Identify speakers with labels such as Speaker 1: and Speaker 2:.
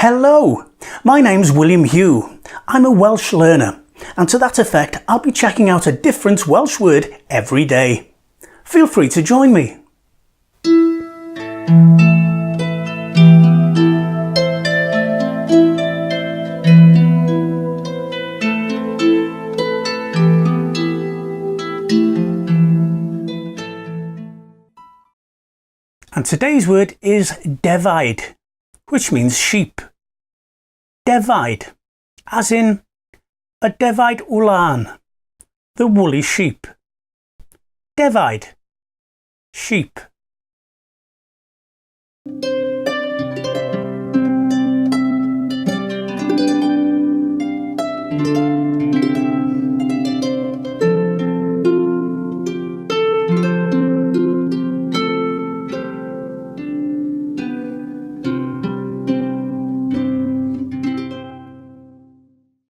Speaker 1: Hello, my name's William Hugh. I'm a Welsh learner, and to that effect I'll be checking out a different Welsh word every day. Feel free to join me. And today's word is defaid, which means sheep. Defaid, as in a defaid wlan, the woolly sheep. Defaid, sheep.